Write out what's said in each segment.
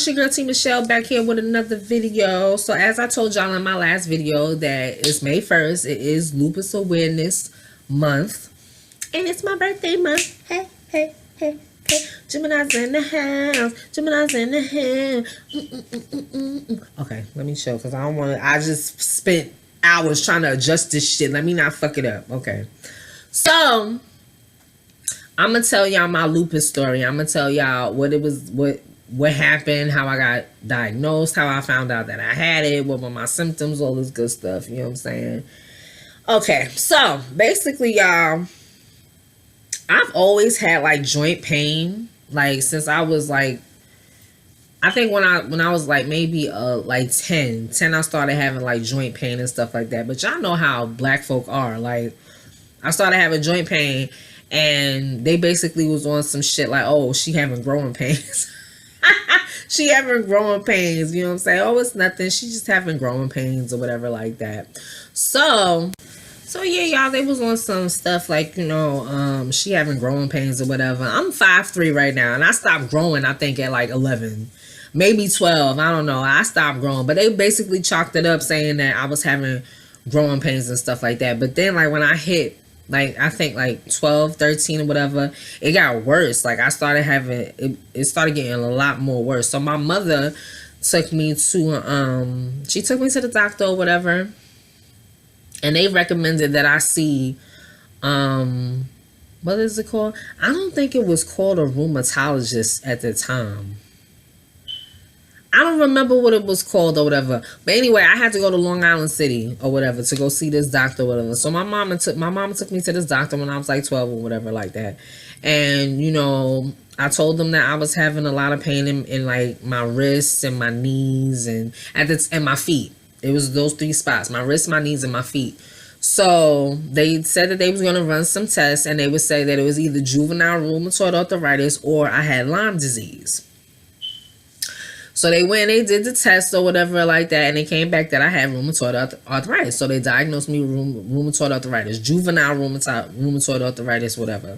it's your girl T Michelle back here with another video. So as I told y'all in my last video that it's May 1st, it is Lupus Awareness Month. And it's my birthday month. Hey, hey, hey, hey. Gemini's in the house. Gemini's in the house. Okay, let me show because I don't want to. I just spent hours trying to adjust this shit. Let me not fuck it up. Okay. So I'm gonna tell y'all my lupus story. I'm gonna tell y'all what it was, what happened, how I got diagnosed, how I found out that I had it, what were my symptoms, all this good stuff. You know what I'm saying? Okay, so basically, y'all, I've always had like joint pain, like since I was like, I think when I was like maybe like 10, I started having like joint pain and stuff like that. But y'all know how black folk are. Like I started having joint pain, and they basically was on some shit like, oh, she having growing pains. She having growing pains, you know what I'm saying? Oh, it's nothing. She just having growing pains or whatever like that. So yeah, y'all, they was on some stuff like, you know, she having growing pains or whatever. I'm 5'3" right now, and I stopped growing, I think, at like 11, maybe 12. I don't know. I stopped growing, but they basically chalked it up saying that I was having growing pains and stuff like that. But then, like, when I hit, like, I think like 12, 13 or whatever, it got worse. Like I started having, it started getting a lot more worse. So my mother took me to, she took me to the doctor or whatever. And they recommended that I see, what is it called? I don't think it was called a rheumatologist at the time. I don't remember what it was called or whatever. But anyway, I had to go to Long Island City or whatever to go see this doctor or whatever. So my mama took me to this doctor when I was like 12 or whatever like that. And, you know, I told them that I was having a lot of pain in like my wrists and my knees and my feet. It was those three spots: my wrists, my knees, and my feet. So they said that they was going to run some tests, and they would say that it was either juvenile rheumatoid arthritis or I had Lyme disease. So they went and they did the test or whatever like that, and they came back that I had rheumatoid arthritis. So they diagnosed me with rheumatoid arthritis, juvenile rheumatoid arthritis, whatever.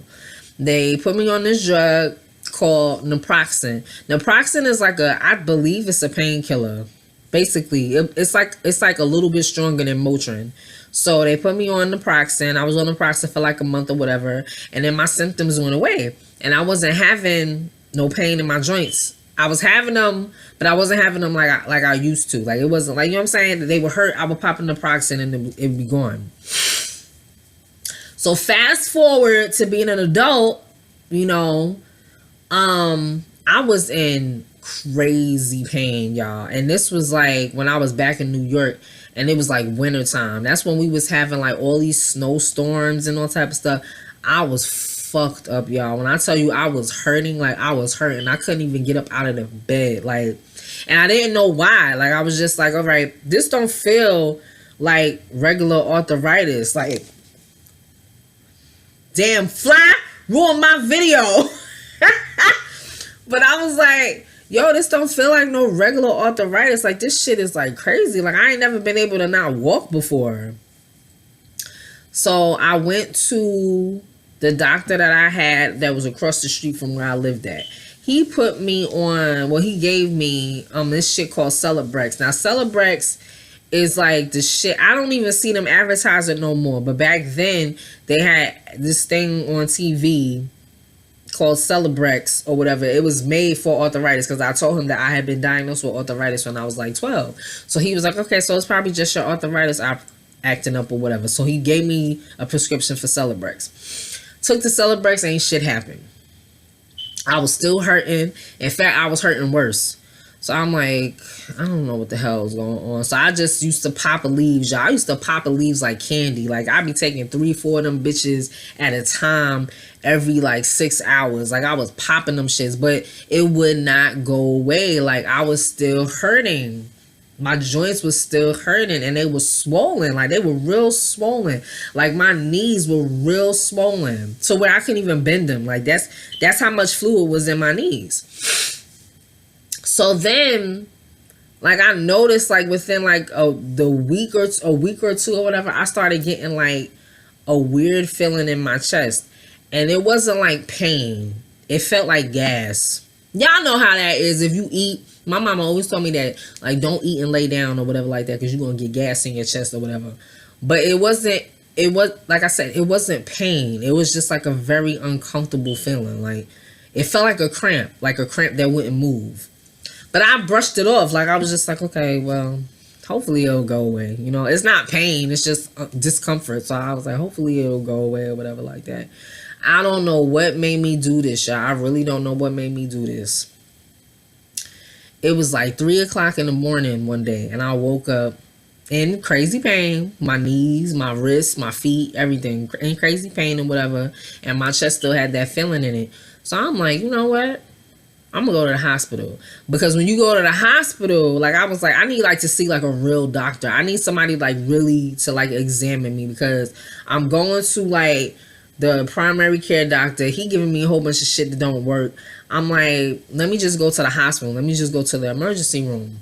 They put me on this drug called naproxen. Naproxen is like I believe it's a painkiller. Basically, it's like a little bit stronger than Motrin. So they put me on naproxen. I was on naproxen for like a month or whatever, and then my symptoms went away, and I wasn't having no pain in my joints. I was having them, but I wasn't having them like I used to. Like it wasn't like, you know what I'm saying? They would hurt. I would pop in naproxen and it would be gone. So fast forward to being an adult, you know, I was in crazy pain, y'all. And this was like when I was back in New York, and it was like winter time. That's when we was having like all these snowstorms and all type of stuff. I was fucked up, y'all. When I tell you I was hurting, like I was hurting. I couldn't even get up out of the bed, like, and I didn't know why. Like I was just like, all right, this don't feel like regular arthritis. Like, damn, fly ruined my video. But I was like, yo, this don't feel like no regular arthritis. Like this shit is like crazy. Like I ain't never been able to not walk before. So I went to the doctor that I had that was across the street from where I lived at. He put me on, well, he gave me this shit called Celebrex. Now Celebrex is like the shit. I don't even see them advertise it no more. But back then they had this thing on TV called Celebrex or whatever. It was made for arthritis because I told him that I had been diagnosed with arthritis when I was like 12. So he was like, okay, so it's probably just your arthritis acting up or whatever. So he gave me a prescription for Celebrex. Took the Celebrex, ain't shit happened. I was still hurting. In fact, I was hurting worse. So I'm like, I don't know what the hell is going on. So I just used to pop leaves, y'all. I used to pop leaves like candy. Like I'd be taking 3-4 of them bitches at a time every like 6 hours. Like I was popping them shits, but it would not go away. Like I was still hurting. My joints was still hurting, and they were swollen. Like they were real swollen. Like my knees were real swollen to where I couldn't even bend them. Like that's how much fluid was in my knees. So then, like I noticed, like within like a week or two or whatever, I started getting like a weird feeling in my chest, and it wasn't like pain. It felt like gas. Y'all know how that is. If you eat My mama always told me that, like, don't eat and lay down or whatever like that, because you're gonna get gas in your chest or whatever. But it wasn't. It was, like I said, it wasn't pain. It was just like a very uncomfortable feeling. Like, it felt like a cramp that wouldn't move. But I brushed it off. Like, I was just like, okay, well, hopefully it'll go away. You know, it's not pain. It's just discomfort. So I was like, hopefully it'll go away or whatever like that. I don't know what made me do this, y'all. I really don't know what made me do this. It was like 3 o'clock in the morning one day, and I woke up in crazy pain. My knees, my wrists, my feet, everything in crazy pain and whatever. And my chest still had that feeling in it. So I'm like, you know what? I'm gonna go to the hospital. Because when you go to the hospital, like, I was like, I need, like, to see, like, a real doctor. I need somebody, like, really to, like, examine me, because I'm going to, like, the primary care doctor. He giving me a whole bunch of shit that don't work. I'm like, let me just go to the hospital. Let me just go to the emergency room.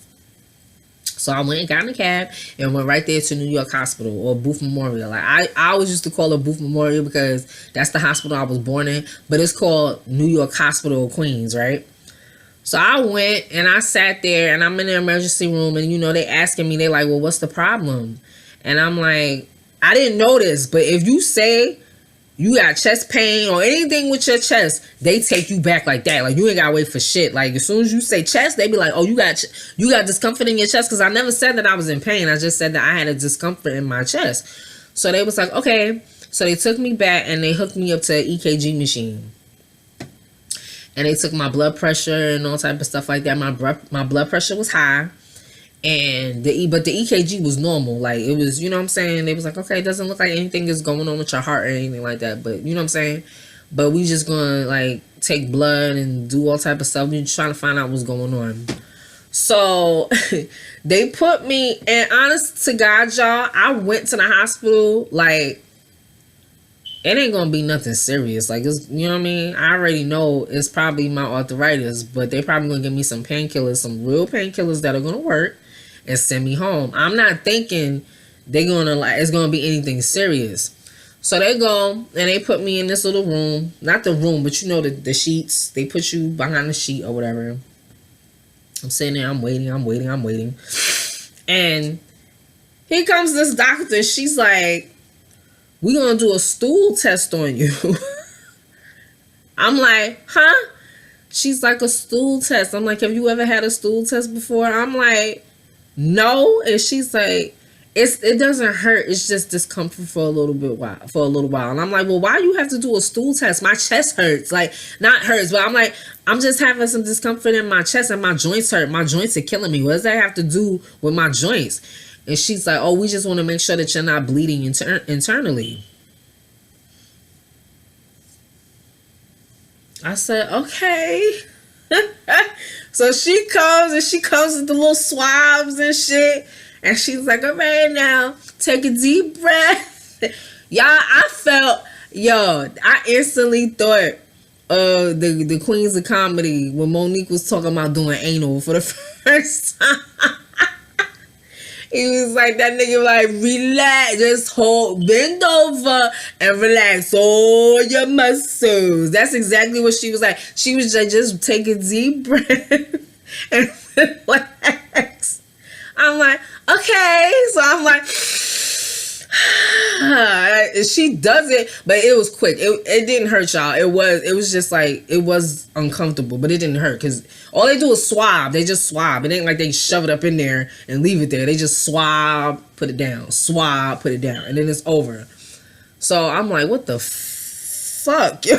So I went and got in a cab and went right there to New York Hospital, or Booth Memorial. Like, I always used to call it Booth Memorial because that's the hospital I was born in, but it's called New York Hospital of Queens, right? So I went and I sat there, and I'm in the emergency room, and, you know, they asking me, they like, well, what's the problem? And I'm like, I didn't know this, but if you say you got chest pain or anything with your chest, they take you back like that. Like, you ain't gotta wait for shit. Like, as soon as you say chest, they be like, oh, you got discomfort in your chest. Because I never said that I was in pain. I just said that I had a discomfort in my chest. So they was like, okay. So they took me back and they hooked me up to an EKG machine. And they took my blood pressure and all type of stuff like that. My blood pressure was high. And but the EKG was normal. Like, it was, you know what I'm saying? They was like, okay, it doesn't look like anything is going on with your heart or anything like that. But, you know what I'm saying? But we just gonna, like, take blood and do all type of stuff. We just trying to find out what's going on. So they put me, and honest to God, y'all, I went to the hospital, like, it ain't gonna be nothing serious. Like, it's, you know what I mean? I already know it's probably my arthritis, but they probably gonna give me some painkillers, some real painkillers that are gonna work, and send me home. I'm not thinking they're gonna, like, it's gonna be anything serious. So they go and they put me in this little room, not the room, but, you know, the sheets. They put you behind the sheet or whatever. I'm sitting there, I'm waiting. And here comes this doctor. She's like, we're gonna do a stool test on you. I'm like, huh? She's like, a stool test. I'm like, have you ever had a stool test before? I'm like, no. And she's like, it doesn't hurt. It's just discomfort for a little while. And I'm like, well, why you have to do a stool test? My chest hurts. Like, not hurts, but I'm like, I'm just having some discomfort in my chest and my joints hurt. My joints are killing me. What does that have to do with my joints? And she's like, oh, we just want to make sure that you're not bleeding internally. I said, okay. So she comes with the little swabs and shit. And she's like, all right, now take a deep breath. Y'all, I instantly thought of the Queens of Comedy when Monique was talking about doing anal for the first time. He was like, that nigga like, relax, just bend over and relax all your muscles. That's exactly what she was like. She was like, just take a deep breath and relax. I'm like, okay. So I'm like, she does it, but it was quick. It didn't hurt, y'all. It was just like, it was uncomfortable, but it didn't hurt because all they do is swab. They just swab. It ain't like they shove it up in there and leave it there. They just swab, put it down, swab, put it down, and then it's over. So I'm like, what the fuck, yo?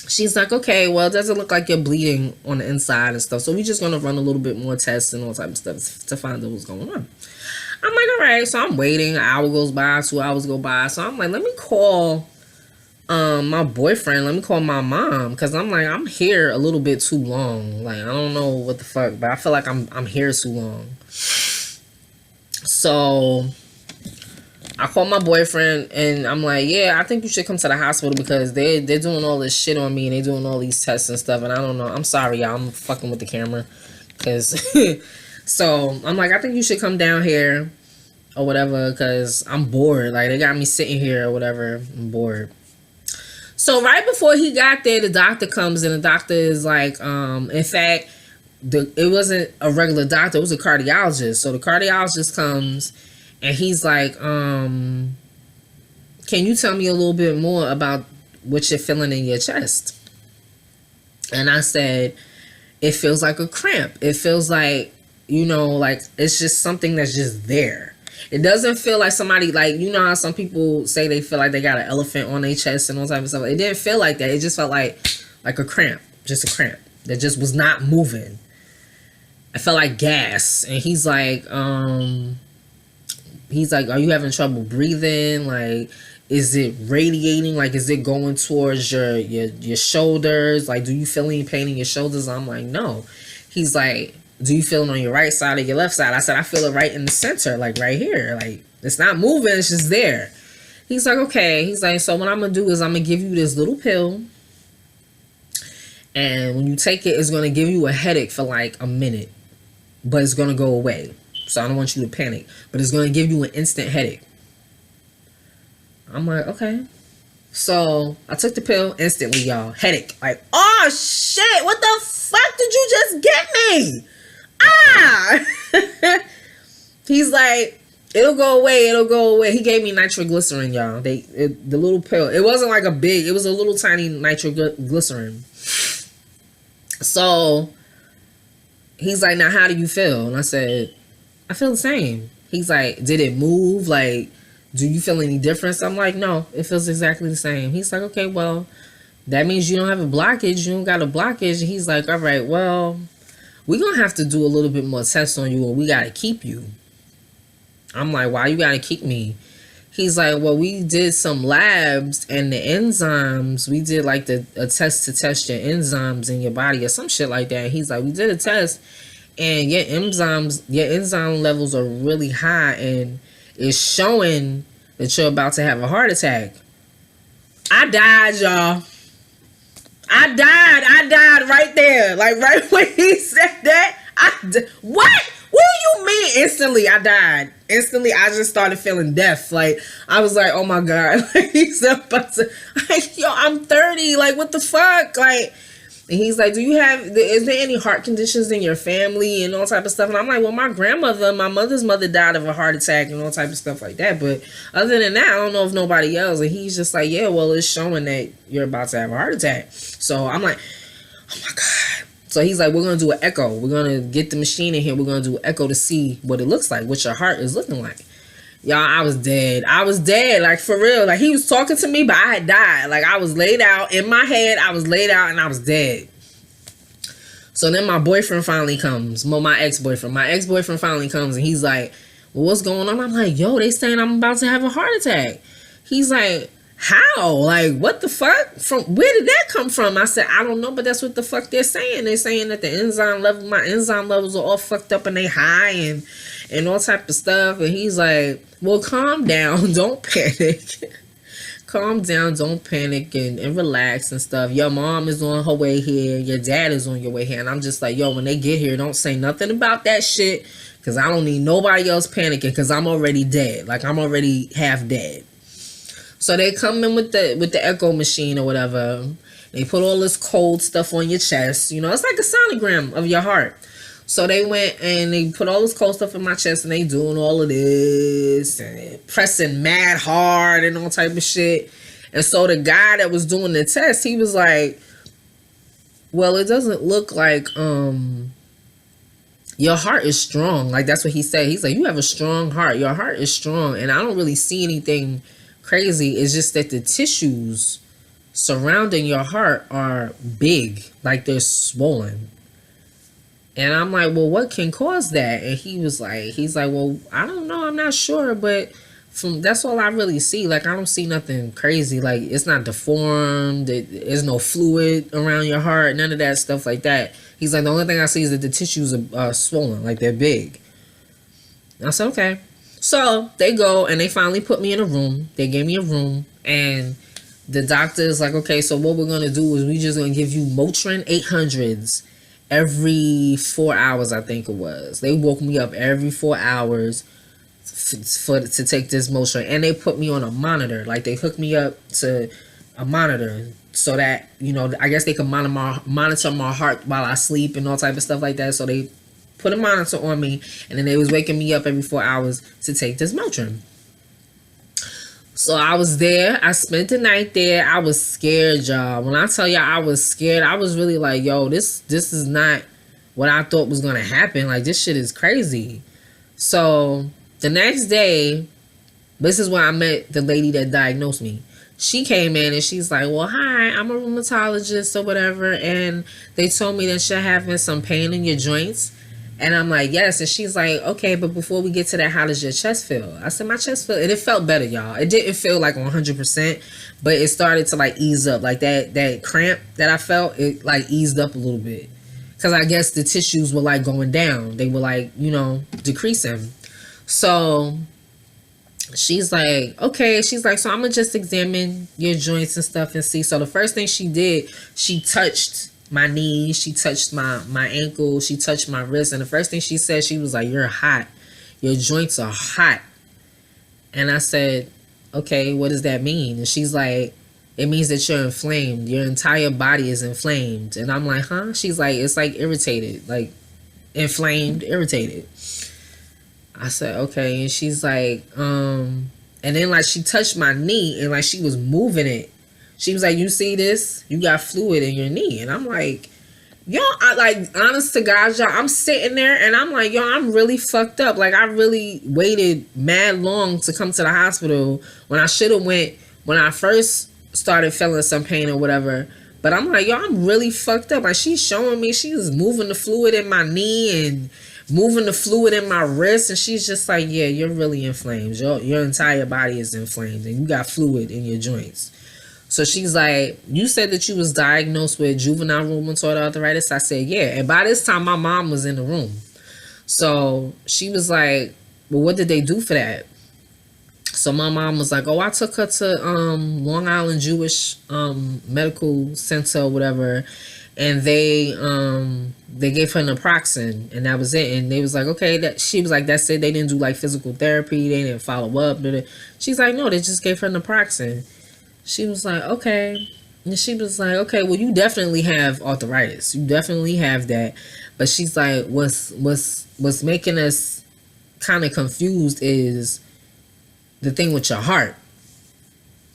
She's like, okay, well, it doesn't look like you're bleeding on the inside and stuff. So we're just going to run a little bit more tests and all type of stuff to find out what's going on. I'm like, all right. So I'm waiting. An hour goes by, 2 hours go by. So I'm like, let me call my boyfriend. Let me call my mom. Because I'm like, I'm here a little bit too long. Like, I don't know what the fuck, but I feel like I'm here too long. So I called my boyfriend and I'm like, yeah, I think you should come to the hospital because they're doing all this shit on me and they're doing all these tests and stuff. And I don't know. I'm sorry, y'all. I'm fucking with the camera. Because... So I'm like, I think you should come down here or whatever because I'm bored. Like, they got me sitting here or whatever. I'm bored. So right before he got there, the doctor comes and the doctor is like, in fact, it wasn't a regular doctor, it was a cardiologist. So the cardiologist comes and he's like, can you tell me a little bit more about what you're feeling in your chest? And I said, it feels like a cramp. It feels like, like it's just something that's just there. It doesn't feel like somebody, like, how some people say they feel like they got an elephant on their chest and all type of stuff. It didn't feel like that. It just felt like a cramp, just a cramp that just was not moving. I felt like gas. And he's like, are you having trouble breathing? Like, is it radiating? Like, is it going towards your shoulders? Like, do you feel any pain in your shoulders? I'm like, no. He's like, do you feel it on your right side or your left side? I said, I feel it right in the center, like right here. Like, it's not moving, it's just there. He's like, okay. He's like, so what I'm going to do is I'm going to give you this little pill. And when you take it, it's going to give you a headache for like a minute. But it's going to go away. So I don't want you to panic. But it's going to give you an instant headache. I'm like, okay. So I took the pill instantly, y'all. Headache. Like, oh shit, what the fuck did you just get me? Ah! He's like, it'll go away, it'll go away. He gave me nitroglycerin, y'all. The little pill. It wasn't like it was a little tiny nitroglycerin. So he's like, now how do you feel? And I said, I feel the same. He's like, did it move? Like, do you feel any difference? I'm like, no, it feels exactly the same. He's like, okay, well, that means you don't have a blockage. You don't got a blockage. And he's like, all right, well, we're going to have to do a little bit more tests on you, and we got to keep you. I'm like, why you got to keep me? He's like, well, we did some labs and the enzymes. We did like a test to test your enzymes in your body or some shit like that. He's like, we did a test and your enzyme levels are really high and it's showing that you're about to have a heart attack. I died, y'all. I died right there. Like right when he said that, what? What do you mean instantly? I died. Instantly, I just started feeling death. Like, I was like, oh my God. Like, he's about to, like, yo, I'm 30. Like, what the fuck? Like, and he's like, is there any heart conditions in your family and all type of stuff? And I'm like, well, my mother's mother died of a heart attack and all type of stuff like that. But other than that, I don't know if nobody else. And he's just like, yeah, well, it's showing that you're about to have a heart attack. So I'm like, oh my God. So he's like, we're going to do an echo. We're going to get the machine in here. We're going to do an echo to see what it looks like, what your heart is looking like. Y'all, I was dead. Like, for real. Like, he was talking to me, but I had died. Like, I was laid out. In my head, I was laid out and I was dead. So then my boyfriend finally comes. My ex-boyfriend. My ex-boyfriend finally comes and he's like, well, what's going on? I'm like, yo, they saying I'm about to have a heart attack. He's like, how? Like, what the fuck? From where did that come from? I said, I don't know, but that's what the fuck they're saying. They're saying that my enzyme levels are all fucked up and they high and all type of stuff. And he's like, well, calm down. Don't panic. Calm down. Don't panic and relax and stuff. Your mom is on her way here. Your dad is on your way here. And I'm just like, yo, when they get here, don't say nothing about that shit. Because I don't need nobody else panicking because I'm already dead. Like, I'm already half dead. So they come in with the echo machine or whatever. They put all this cold stuff on your chest. You know, it's like a sonogram of your heart. So they went and they put all this cold stuff in my chest and they doing all of this and pressing mad hard and all type of shit. And so the guy that was doing the test, he was like, well, it doesn't look like your heart is strong. Like, that's what he said. He's like, you have a strong heart. Your heart is strong. And I don't really see anything crazy. It's just that the tissues surrounding your heart are big, like they're swollen. And I'm like, well, what can cause that? And he's like, well, I don't know, I'm not sure, but that's all I really see. Like, I don't see nothing crazy. Like, it's not deformed. There's no fluid around your heart, none of that stuff like that. He's like, the only thing I see is that the tissues are swollen, like they're big. And I said, okay. So they go and they finally put me in a room. They gave me a room and the doctor is like, okay, so what we're going to do is we just going to give you Motrin 800s every 4 hours, I think it was. They woke me up every 4 hours to take this Motrin. And they put me on a monitor. Like, they hooked me up to a monitor so that, you know, I guess they can monitor my heart while I sleep and all type of stuff like that. So they put a monitor on me, and then they was waking me up every 4 hours to take this Motrin. So I was there. I spent the night there. I was scared, y'all. When I tell y'all I was scared, I was really like, yo, this is not what I thought was gonna happen. Like, this shit is crazy. So the next day, this is when I met the lady that diagnosed me. She came in and she's like, well, hi, I'm a rheumatologist or whatever, and they told me that you're having some pain in your joints. And I'm like, yes. And she's like, okay, but before we get to that, how does your chest feel? I said, my chest feel, and it felt better, y'all. It didn't feel like 100%, but it started to like ease up. Like that cramp that I felt, it like eased up a little bit. Because I guess the tissues were like going down. They were like, you know, decreasing. So she's like, okay. She's like, so I'm going to just examine your joints and stuff and see. So the first thing she did, she touched my knees, she touched my ankle, she touched my wrist, and the first thing she said, she was like, you're hot, your joints are hot. And I said, okay, what does that mean? And she's like, it means that you're inflamed, your entire body is inflamed. And I'm like, huh? She's like, it's like irritated, like inflamed, irritated. I said, okay. And she's like, and then like she touched my knee and like she was moving it. She was like, you see this? You got fluid in your knee. And I'm like, yo, I like, honest to God, y'all, I'm sitting there and I'm like, yo, I'm really fucked up. Like, I really waited mad long to come to the hospital when I should have went when I first started feeling some pain or whatever. But I'm like, yo, I'm really fucked up. Like, she's showing me, she was moving the fluid in my knee and moving the fluid in my wrist. And she's just like, yeah, you're really inflamed. Your entire body is inflamed and you got fluid in your joints. So she's like, you said that you was diagnosed with juvenile rheumatoid arthritis? I said, yeah. And by this time, my mom was in the room. So she was like, well, what did they do for that? So my mom was like, oh, I took her to Long Island Jewish Medical Center or whatever. And they gave her naproxen, and that was it. And they was like, okay, she was like, that's it. They didn't do like physical therapy. They didn't follow up. She's like, no, they just gave her naproxen. She was like, okay. And she was like, okay, well, you definitely have arthritis. You definitely have that. But she's like, what's making us kind of confused is the thing with your heart.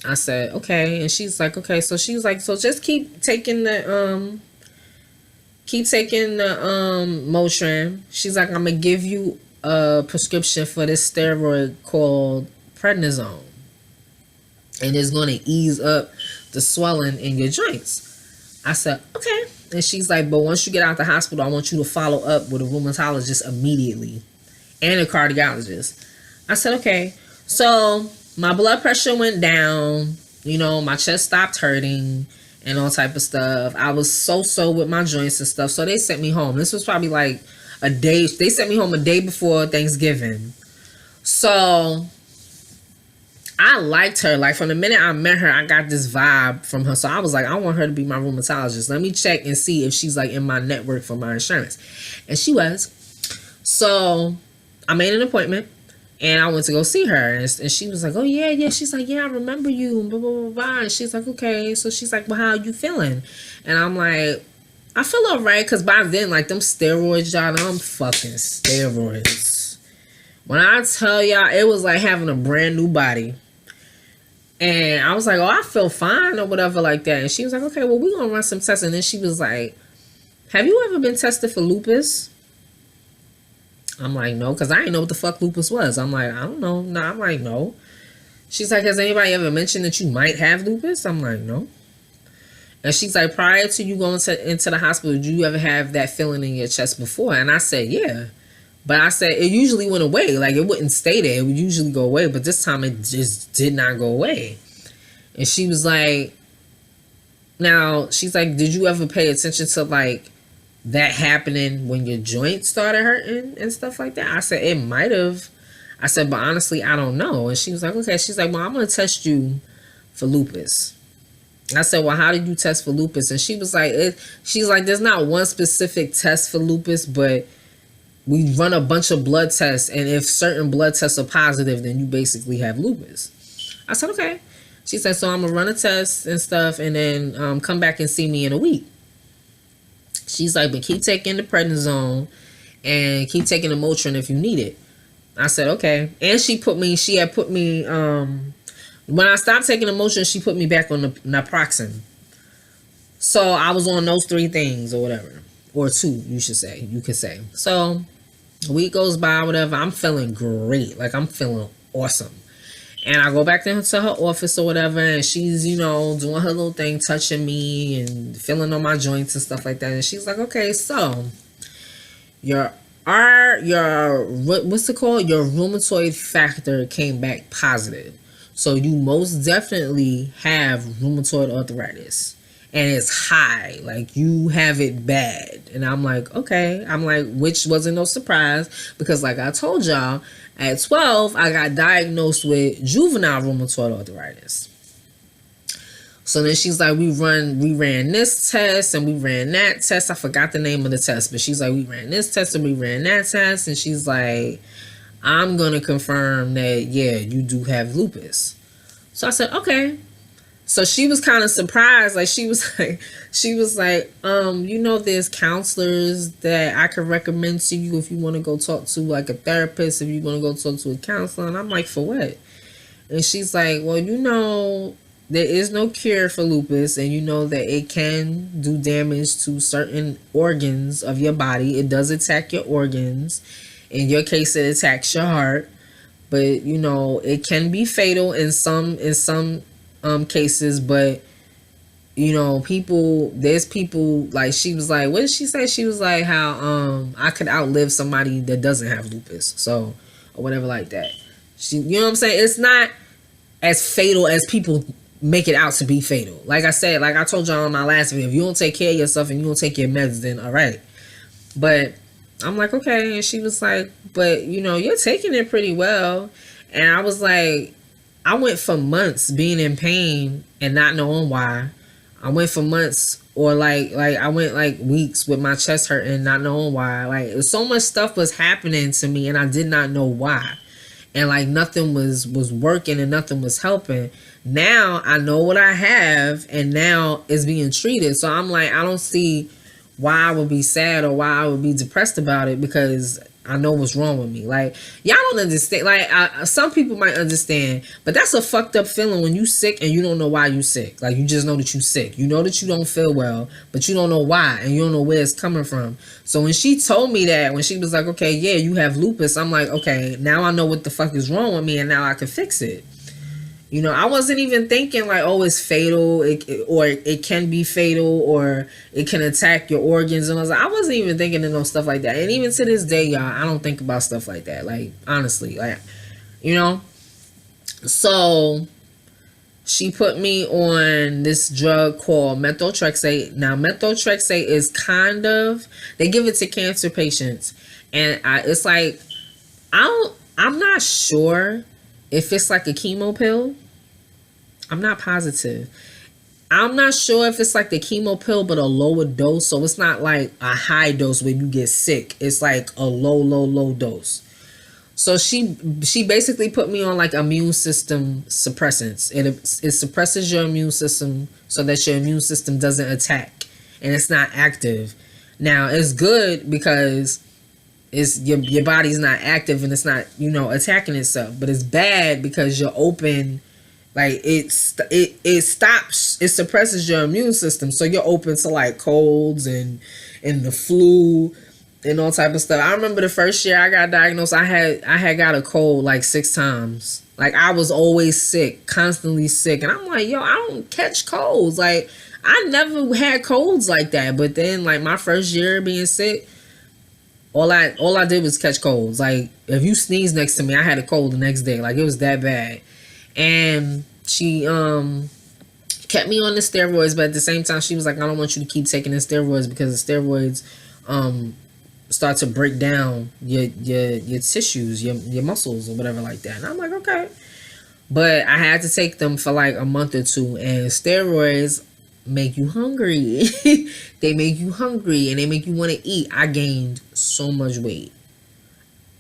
I said, okay. And she's like, okay. So she was like, so just keep taking the Motrin. She's like, I'm gonna give you a prescription for this steroid called prednisone. And it's going to ease up the swelling in your joints. I said, okay. And she's like, but once you get out the hospital, I want you to follow up with a rheumatologist immediately and a cardiologist. I said, okay. So my blood pressure went down. You know, my chest stopped hurting and all type of stuff. I was so with my joints and stuff. So they sent me home. This was probably like a day. They sent me home a day before Thanksgiving. So I liked her. Like, from the minute I met her, I got this vibe from her. So I was like, I want her to be my rheumatologist. Let me check and see if she's like in my network for my insurance. And she was. So I made an appointment and I went to go see her. And she was like, oh, yeah. She's like, yeah, I remember you. Blah, blah, blah, blah. And she's like, okay. So she's like, well, how are you feeling? And I'm like, I feel all right. Because by then, like, them steroids, y'all, them fucking steroids. When I tell y'all, it was like having a brand new body. And I was like, oh, I feel fine or whatever like that. And she was like, okay, well, we're going to run some tests. And then she was like, have you ever been tested for lupus? I'm like, no, because I didn't know what the fuck lupus was. I'm like, I don't know. No, I'm like, no. She's like, has anybody ever mentioned that you might have lupus? I'm like, no. And she's like, prior to you going into the hospital, did you ever have that feeling in your chest before? And I said, yeah. But I said, it usually went away. Like, it wouldn't stay there. It would usually go away. But this time, it just did not go away. And she was like, now, she's like, did you ever pay attention to, like, that happening when your joints started hurting and stuff like that? I said, it might have. I said, but honestly, I don't know. And she was like, okay. She's like, well, I'm going to test you for lupus. I said, well, how did you test for lupus? And she was like, she's like, there's not one specific test for lupus, but we run a bunch of blood tests, and if certain blood tests are positive, then you basically have lupus. I said, okay. She said, so I'm gonna run a test and stuff, and then come back and see me in a week. She's like, but keep taking the prednisone and keep taking the Motrin if you need it. I said, okay. And she had put me, when I stopped taking the Motrin, she put me back on the naproxen. So I was on those 3 things or whatever. Or 2, you could say. So a week goes by, whatever. I'm feeling great. Like, I'm feeling awesome. And I go back into her office or whatever, and she's, doing her little thing, touching me and feeling on my joints and stuff like that. And she's like, okay, so your what's it called? Your rheumatoid factor came back positive. So you most definitely have rheumatoid arthritis. And it's high. Like, you have it bad. And I'm like, okay. I'm like, which wasn't no surprise, because like I told y'all, at 12, I got diagnosed with juvenile rheumatoid arthritis. So then she's like, we ran this test and we ran that test. I forgot the name of the test, but she's like, we ran this test and we ran that test. And she's like, I'm going to confirm that, yeah, you do have lupus. So I said, okay. So she was kind of surprised. Like, she was like, there's counselors that I could recommend to you if you want to go talk to, like, a therapist, if you want to go talk to a counselor. And I'm like, for what? And she's like, well, there is no cure for lupus, and you know that it can do damage to certain organs of your body. It does attack your organs. In your case, it attacks your heart. But, it can be fatal in some cases, but there's people, like, she was like, what did she say? She was like, how I could outlive somebody that doesn't have lupus, so, or whatever like that. She, you know what I'm saying? It's not as fatal as people make it out to be fatal. Like I said, like I told y'all in my last video, if you don't take care of yourself and you don't take your meds, then all right. But I'm like, okay. And she was like, but you're taking it pretty well. And I was like, I went for months being in pain and not knowing why. I went for months, or like I went like weeks with my chest hurting, not knowing why. Like, so much stuff was happening to me and I did not know why. And like nothing was working and nothing was helping. Now I know what I have, and now it's being treated. So I'm like, I don't see why I would be sad or why I would be depressed about it, because I know what's wrong with me. Like, y'all don't understand. Like, some people might understand, but that's a fucked up feeling when you sick and you don't know why you sick. Like, you just know that you sick. You know that you don't feel well, but you don't know why, and you don't know where it's coming from. So when she told me that, when she was like, okay, yeah, you have lupus, I'm like, okay, now I know what the fuck is wrong with me, and now I can fix it. I wasn't even thinking like, oh, it's fatal, or it can be fatal, or it can attack your organs. And I wasn't even thinking of no stuff like that. And even to this day, y'all, I don't think about stuff like that. Like, honestly, like, So she put me on this drug called methotrexate. Now, methotrexate is they give it to cancer patients. And it's like, I'm not sure if it's like a chemo pill. I'm not positive. I'm not sure if it's like the chemo pill, but a lower dose. So it's not like a high dose where you get sick. It's like a low dose. So she basically put me on like immune system suppressants. It suppresses your immune system so that your immune system doesn't attack and it's not active. Now, it's good because it's your body's not active and it's not, attacking itself. But it's bad because you're open. Like, it suppresses your immune system, so you're open to like colds and the flu and all type of stuff. I remember the first year I got diagnosed, I had got a cold like 6 times. Like, I was always sick, constantly sick, and I'm like, yo, I don't catch colds. Like, I never had colds like that. But then, like, my first year being sick, all I did was catch colds. Like, if you sneeze next to me, I had a cold the next day. Like, it was that bad. And she kept me on the steroids, but at the same time she was like, I don't want you to keep taking the steroids because the steroids start to break down your tissues, your muscles or whatever like that. And I'm like, okay. But I had to take them for like a month or 2, and steroids make you hungry. They make you hungry and they make you want to eat. I gained so much weight.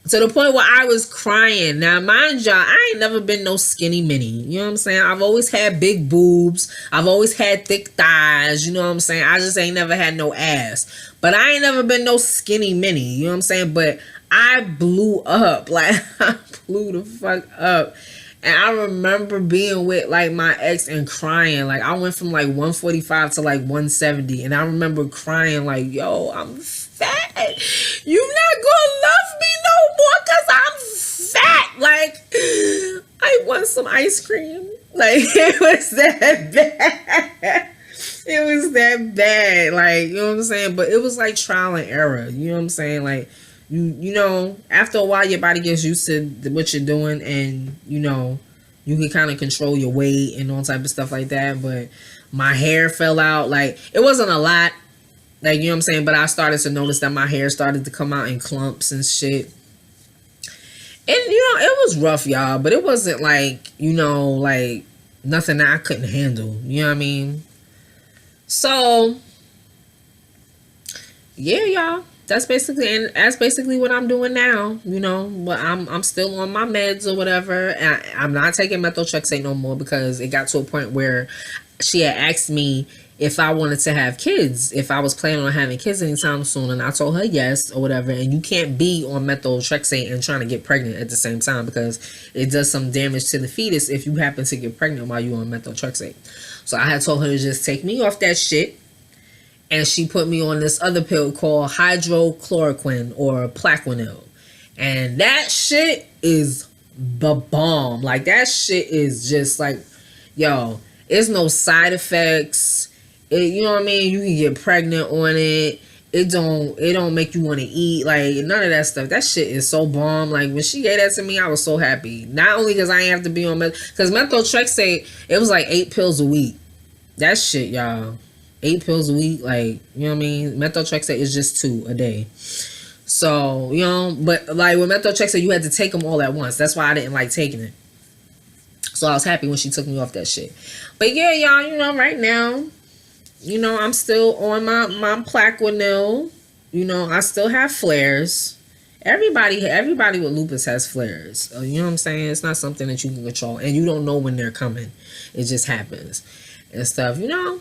to the point where I was crying. Now, mind y'all, I ain't never been no skinny mini. You know what I'm saying? I've always had big boobs. I've always had thick thighs. You know what I'm saying? I just ain't never had no ass. But I ain't never been no skinny mini. You know what I'm saying? But I blew up. Like, I blew the fuck up. And I remember being with like my ex and crying. Like, I went from like 145 to like 170. And I remember crying like, yo, I'm fat. You not gonna love me no more because I'm fat. Like, I want some ice cream. Like, it was that bad. It was that bad. Like, you know what I'm saying? But it was like trial and error. You know what I'm saying? Like, you know, after a while your body gets used to what you're doing, and you know, you can kind of control your weight and all type of stuff like that. But my hair fell out. Like, it wasn't a lot, like, you know what I'm saying, but I started to notice that my hair started to come out in clumps and shit. And you know, it was rough, y'all, but it wasn't like, you know, like nothing that I couldn't handle. You know what I mean? So yeah, y'all, that's basically what I'm doing now, you know. But I'm still on my meds or whatever. I'm not taking methotrexate no more because it got to a point where she had asked me if I wanted to have kids, if I was planning on having kids anytime soon, and I told her yes or whatever. And you can't be on methotrexate and trying to get pregnant at the same time because it does some damage to the fetus if you happen to get pregnant while you're on methotrexate. So I had told her to just take me off that shit. And she put me on this other pill called hydrochloroquine or Plaquenil. And that shit is the bomb. Like, that shit is just like, yo, there's no side effects. You know what I mean? You can get pregnant on it. It don't make you want to eat. Like, none of that stuff. That shit is so bomb. Like, when she gave that to me, I was so happy. Not only because I ain't have to be on because methotrexate, it was like 8 pills a week. That shit, y'all. 8 pills a week, like, you know what I mean? Methotrexate is just 2 a day. So, you know, but like with methotrexate, you had to take them all at once. That's why I didn't like taking it. So I was happy when she took me off that shit. But yeah, y'all, you know, right now, you know, I'm still on my Plaquenil. You know, I still have flares. Everybody with lupus has flares. You know what I'm saying? It's not something that you can control, and you don't know when they're coming. It just happens and stuff, you know.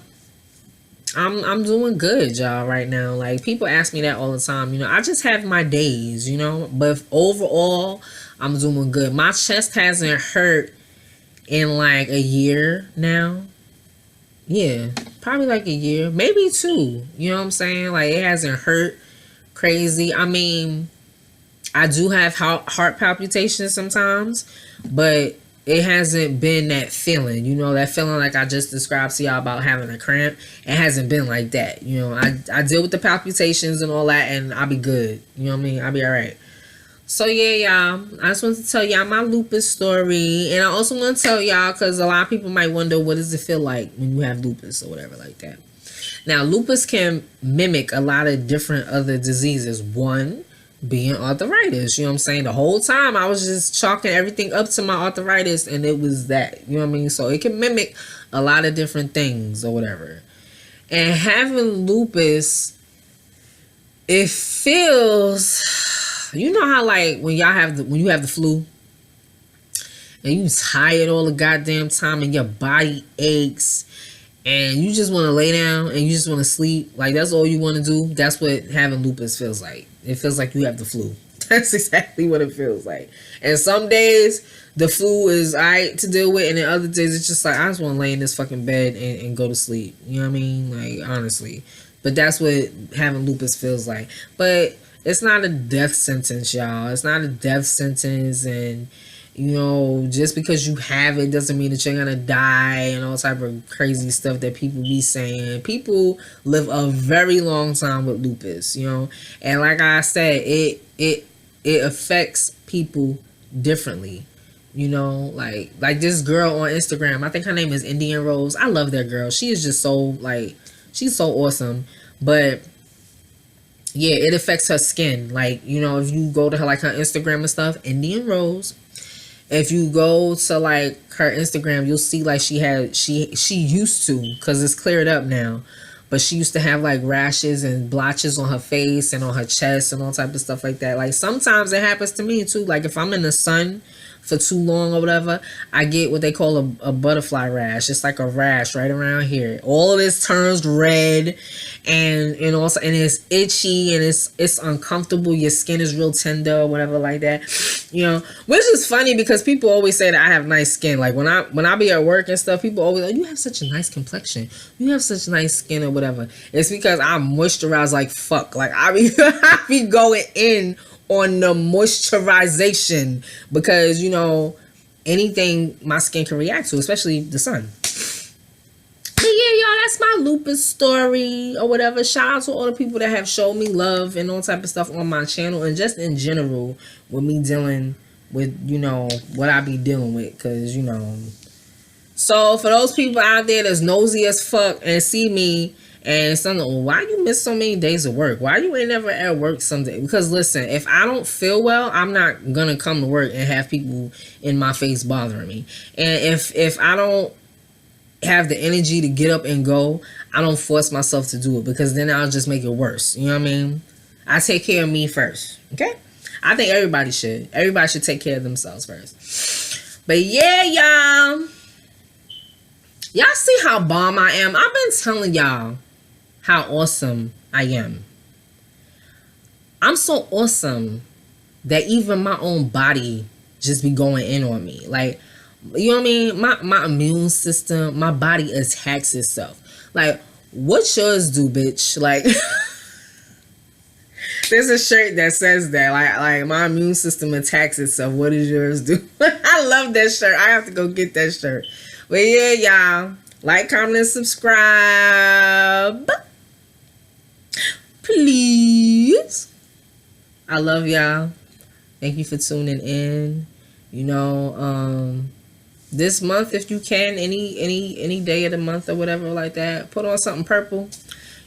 I'm doing good, y'all, right now. Like, people ask me that all the time. You know, I just have my days, you know. But overall, I'm doing good. My chest hasn't hurt in like a year now. Yeah, probably like a year, maybe 2. You know what I'm saying? Like, it hasn't hurt crazy. I mean, I do have heart palpitations sometimes, but it hasn't been that feeling, you know, that feeling like I just described to y'all about having a cramp. It hasn't been like that. You know, I deal with the palpitations and all that, and I'll be good. You know what I mean? I'll be all right. So yeah, y'all, I just wanted to tell y'all my lupus story. And I also want to tell y'all, because a lot of people might wonder, what does it feel like when you have lupus or whatever like that. Now, lupus can mimic a lot of different other diseases. One being arthritis. You know what I'm saying? The whole time I was just chalking everything up to my arthritis, and it was that. You know what I mean? So it can mimic a lot of different things or whatever. And having lupus, it feels, you know how like when you have the flu and you tired all the goddamn time and your body aches and you just want to lay down and you just want to sleep, like that's all you want to do. That's what having lupus feels like. It feels like you have the flu. That's exactly what it feels like. And some days the flu is alright to deal with, and then other days it's just like, I just want to lay in this fucking bed and go to sleep. You know what I mean? Like, honestly. But that's what having lupus feels like. But it's not a death sentence, y'all. It's not a death sentence, and you know, just because you have it doesn't mean that you're gonna die and all type of crazy stuff that people be saying. People live a very long time with lupus, you know, and like I said, it affects people differently, you know. Like this girl on Instagram, I think her name is Indian Rose. I love that girl. She is just so like, she's so awesome. But yeah, it affects her skin. Like, you know, if you go to her like her Instagram and stuff, Indian Rose. If you go to like her Instagram, you'll see like she used to, because it's cleared up now, but she used to have like rashes and blotches on her face and on her chest and all type of stuff like that. Like sometimes it happens to me too. Like if I'm in the sun for too long or whatever, I get what they call a butterfly rash. It's like a rash right around here. All of this turns red, and also, and it's itchy, and it's uncomfortable. Your skin is real tender or whatever like that, which is funny because people always say that I have nice skin. Like when I be at work and stuff, people always like, you have such a nice complexion, you have such nice skin or whatever. It's because I moisturize like fuck. Like I be going in on the moisturization because anything my skin can react to, especially the sun. But yeah, y'all, that's my lupus story or whatever. Shout out to all the people that have showed me love and all type of stuff on my channel, and just in general with me dealing with what I be dealing with, because so for those people out there that's nosy as fuck and see me and something, why you miss so many days of work? Why you ain't never at work someday? Because listen, if I don't feel well, I'm not gonna come to work and have people in my face bothering me. And if I don't have the energy to get up and go, I don't force myself to do it, because then I'll just make it worse. You know what I mean? I take care of me first. Okay? I think everybody should. Everybody should take care of themselves first. But yeah, y'all. Y'all see how bomb I am? I've been telling y'all how awesome I am. I'm so awesome that even my own body just be going in on me. Like, you know what I mean? My immune system, my body attacks itself. Like, what yours do, bitch? Like, there's a shirt that says that. Like my immune system attacks itself. What does yours do? I love that shirt. I have to go get that shirt. But yeah, y'all. Like, comment, and subscribe. Please. I love y'all. Thank you for tuning in. This month, if you can, any day of the month or whatever like that, put on something purple.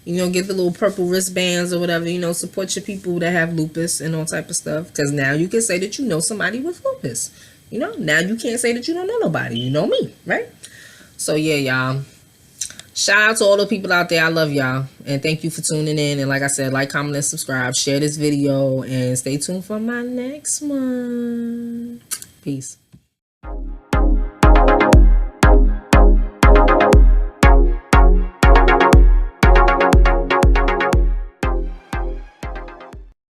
Get the little purple wristbands or whatever. Support your people that have lupus and all type of stuff. Because now you can say that you know somebody with lupus. Now you can't say that you don't know nobody. You know me, right? So yeah, y'all. Shout out to all the people out there. I love y'all. And thank you for tuning in. And like I said, like, comment, and subscribe. Share this video. And stay tuned for my next one. Peace.